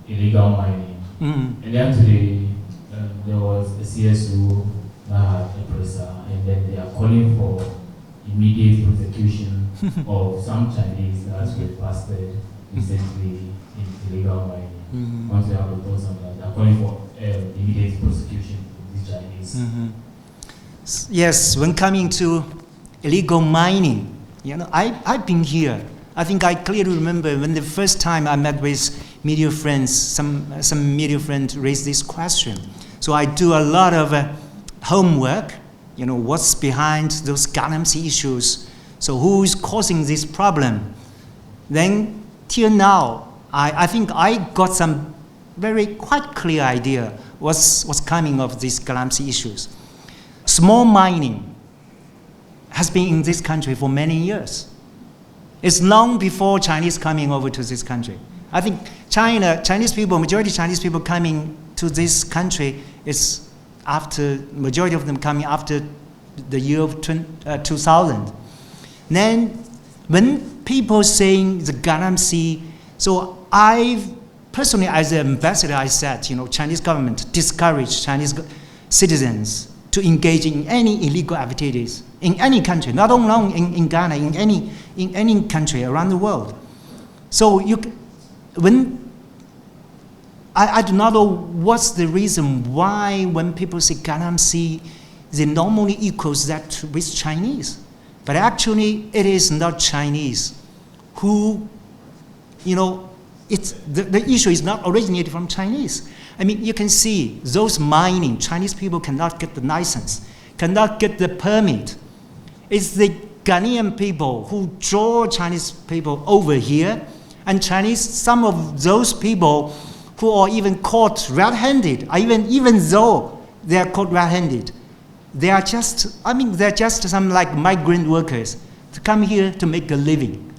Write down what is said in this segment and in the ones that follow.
illegal mining. And then today, there was a CSO that had a presser, and then they are calling for immediate prosecution of some Chinese that were busted recently in illegal mining. Once you have a thoughts on that, they are calling for immediate prosecution of these Chinese. Yes, when coming to illegal mining, I've been here. I think I clearly remember when the first time I met with media friends, some media friends raised this question. So I do a lot of homework, what's behind those Galamsey issues. So who is causing this problem? Then till now, I think I got some quite clear idea what's coming of these Galamsey issues. Small mining has been in this country for many years. It's long before Chinese coming over to this country. I think majority Chinese people coming to this country is majority of them coming after the year of 2000. Then when people saying the Galamsey, so personally as an ambassador, I said, Chinese government discourage Chinese citizens to engage in any illegal activities in any country, not only in Ghana, in any country around the world. So I do not know what's the reason why when people say Galamsey, they normally equals that with Chinese. But actually, it is not Chinese who, the issue is not originated from Chinese. I mean, you can see those mining, Chinese people cannot get the license, cannot get the permit. It's the Ghanaian people who draw Chinese people over here, and some of those people who are even caught red-handed, even though they are caught red-handed, they're just some like migrant workers to come here to make a living,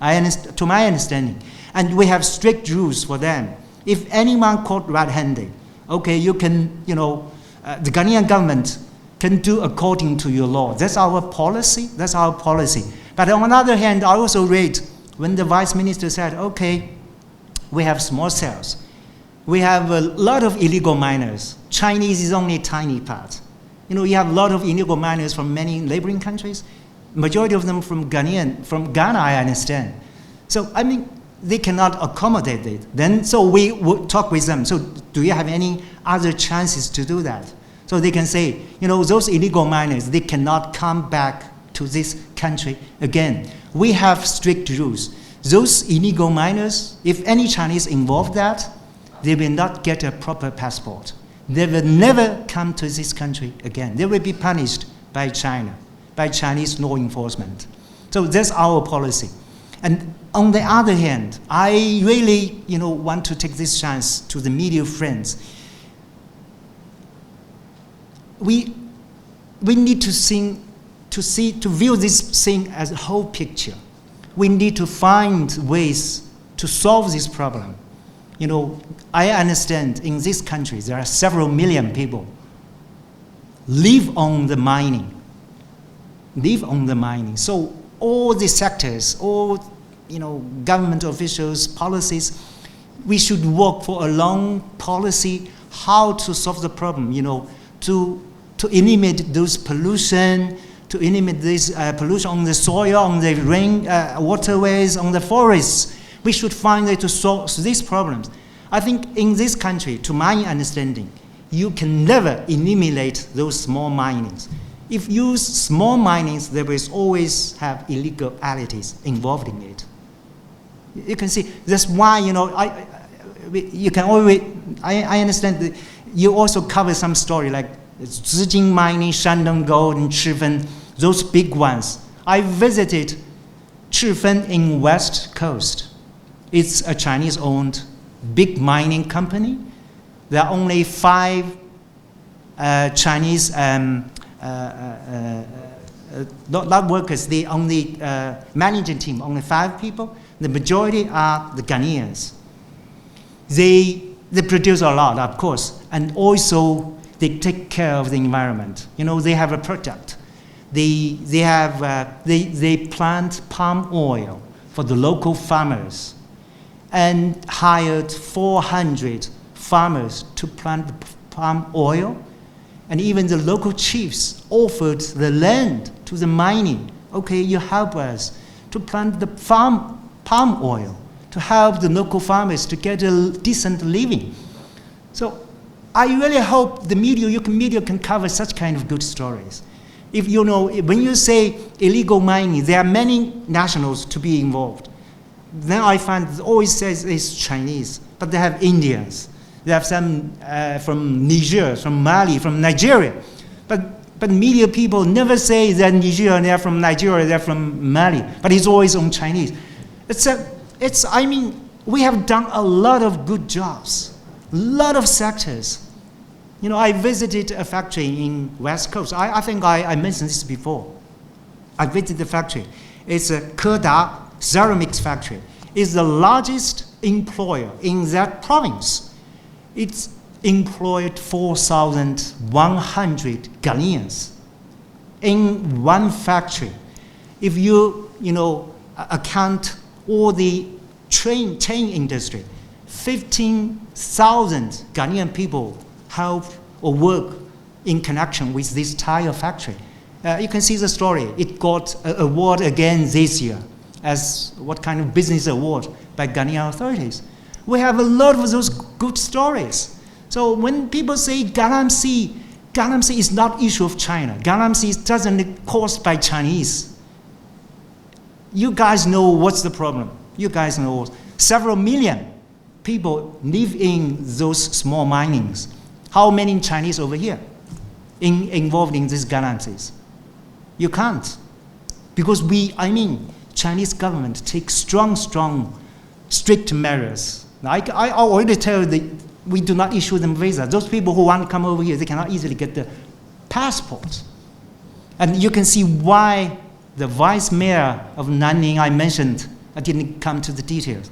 to my understanding. And we have strict rules for them. If anyone caught red-handed, okay, you can, the Ghanaian government can do according to your law. That's our policy. But on the other hand, I also read when the vice minister said, okay, we have small cells. We have a lot of illegal miners. Chinese is only a tiny part. You have a lot of illegal miners from many neighboring countries. Majority of them from Ghana, I understand. So, they cannot accommodate it. Then, so we would talk with them. So, do you have any other chances to do that? So they can say, those illegal miners, they cannot come back to this country again. We have strict rules. Those illegal miners, if any Chinese involved that, they will not get a proper passport. They will never come to this country again. They will be punished by China, by Chinese law enforcement. So that's our policy. And on the other hand, I really, want to take this chance to the media friends. We need to view this thing as a whole picture. We need to find ways to solve this problem. I understand in this country there are several million people live on the mining. So all the sectors, all government officials, policies, we should work for a long policy how to solve the problem. To eliminate those pollution, to eliminate this pollution on the soil, on the rain waterways, on the forests. We should find a way to solve these problems. I think in this country, to my understanding, you can never eliminate those small minings. If you use small minings, there will always have illegalities involved in it. You can see, that's why, I understand that you also cover some story like Zijing mining, Shandong Gold, and Chifen, those big ones. I visited Chifen in West Coast. It's a Chinese-owned big mining company. There are only 5 Chinese not workers. The only managing team, only 5 people. The majority are the Ghanaians. They produce a lot, of course, and also they take care of the environment. They have a product. They plant palm oil for the local farmers, and hired 400 farmers to plant palm oil, and even the local chiefs offered the land to the mining. Okay, you help us to plant the palm oil, to help the local farmers to get a decent living. So I really hope the media can cover such kind of good stories. If you know, when you say illegal mining, there are many nationals to be involved. Then I find it always says it's Chinese, but they have Indians. They have some from Niger, from Mali, from Nigeria. But media people never say they're Niger, they're from Nigeria, they're from Mali. But it's always on Chinese. We have done a lot of good jobs, a lot of sectors. You know, I visited a factory in West Coast. I think I mentioned this before. I visited the factory. It's a Keda ceramics factory. It's the largest employer in that province. It's employed 4,100 Ghanaians in one factory. If you account all the chain industry, 15,000 Ghanaian people help or work in connection with this tire factory. You can see the story. It got an award again this year as what kind of business award by Ghanaian authorities. We have a lot of those good stories. So when people say Galamsey is not issue of China. Galamsey doesn't caused by Chinese. You guys know what's the problem. You guys know several million people live in those small minings. How many Chinese over here involved in these Galamseys? You can't. Because Chinese government takes strong, strict measures. I already tell you that we do not issue them visa. Those people who want to come over here, they cannot easily get the passport. And you can see why the vice mayor of Nanning I mentioned, I didn't come to the details.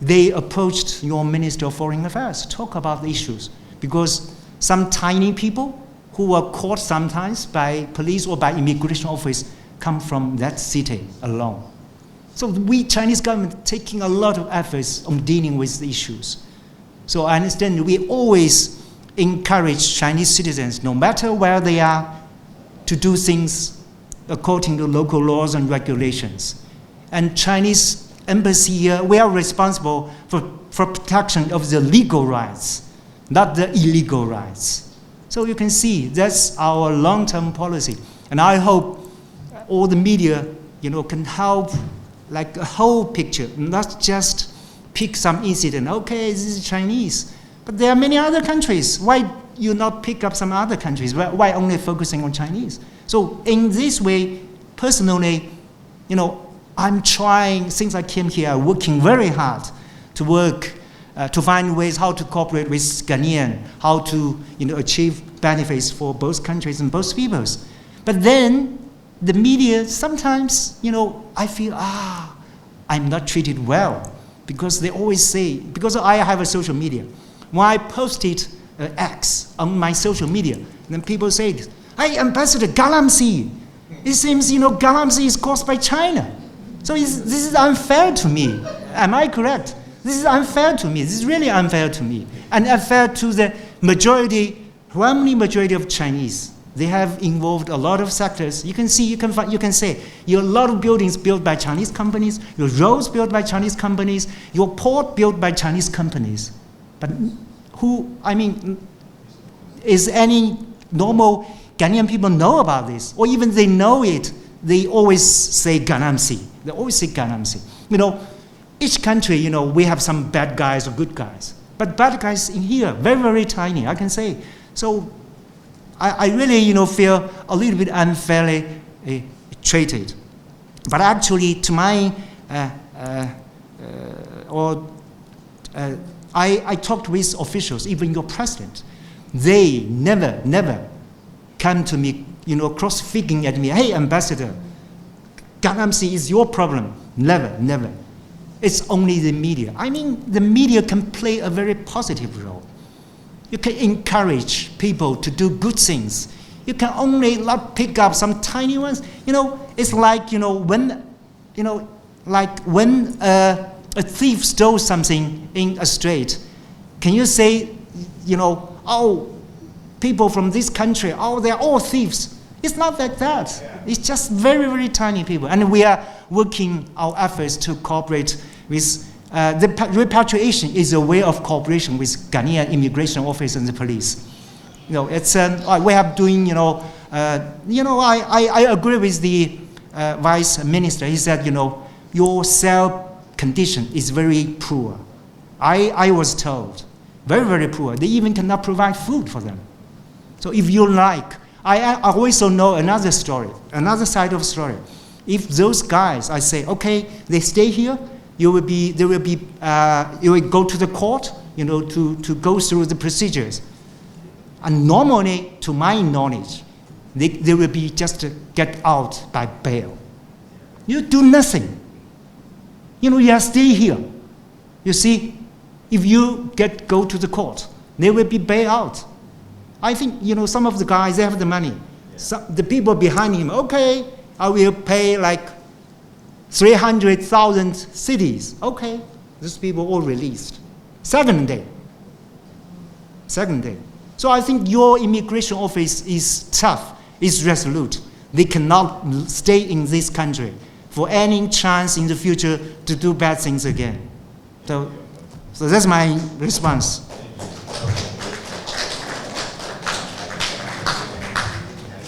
They approached your Minister of Foreign Affairs to talk about the issues. Because some tiny people who were caught sometimes by police or by immigration office come from that city alone. So we Chinese government taking a lot of efforts on dealing with the issues. So I understand we always encourage Chinese citizens, no matter where they are, to do things according to local laws and regulations. And Chinese embassy here, we are responsible for protection of the legal rights, not the illegal rights. So you can see that's our long-term policy. And I hope all the media, can help like a whole picture, not just pick some incident. Okay, this is Chinese. But there are many other countries. Why you not pick up some other countries? Why only focusing on Chinese? So in this way, personally, I'm trying, since I came here, working very hard to work, to find ways how to cooperate with Ghanaian, how to achieve benefits for both countries and both peoples. But then the media sometimes, I feel, I'm not treated well. Because they always say, because I have a social media. When I posted X on my social media, then people say, hey, Ambassador Galamsey, it seems, Galamsey is caused by China. So this is unfair to me. Am I correct? This is unfair to me. This is really unfair to me. And unfair to the overwhelming majority of Chinese. They have involved a lot of sectors. You can see, you can say, a lot of buildings built by Chinese companies, your roads built by Chinese companies, your port built by Chinese companies. But is any normal Ghanaian people know about this? Or even they know it, they always say Galamsey. They always say Galamsey. Each country, we have some bad guys or good guys. But bad guys in here, very, very tiny, I can say. So I really, feel a little bit unfairly treated. But actually, to my, I talked with officials, even your president. They never come to me, cross-figuring at me, hey, Ambassador, Galamsey is your problem. Never. It's only the media. The media can play a very positive role. You can encourage people to do good things. You can only not pick up some tiny ones. It's like, when a thief stole something in a street, can you say people from this country, they're all thieves. It's not like that. It's just very, very tiny people. And we are working our efforts to cooperate with, the repatriation is a way of cooperation with Ghanaian immigration office and the police. It's, we have doing, I agree with the Vice Minister. He said, your cell condition is very poor. I was told, very, very poor. They even cannot provide food for them. So if you like, I also know another story, another side of the story. If those guys, I say, okay, they stay here, you will go to the court, to go through the procedures. And normally, to my knowledge, they will be just get out by bail. You do nothing. You are stay here. You see, if you go to the court, they will be bailed out. I think, some of the guys, they have the money. The people behind him, okay, I will pay like 300,000 cities. Okay, these people all released. Second day. So I think your immigration office is tough, is resolute. They cannot stay in this country for any chance in the future to do bad things again. So that's my response.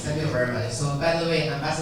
Thank you very much. So by the way, Ambassador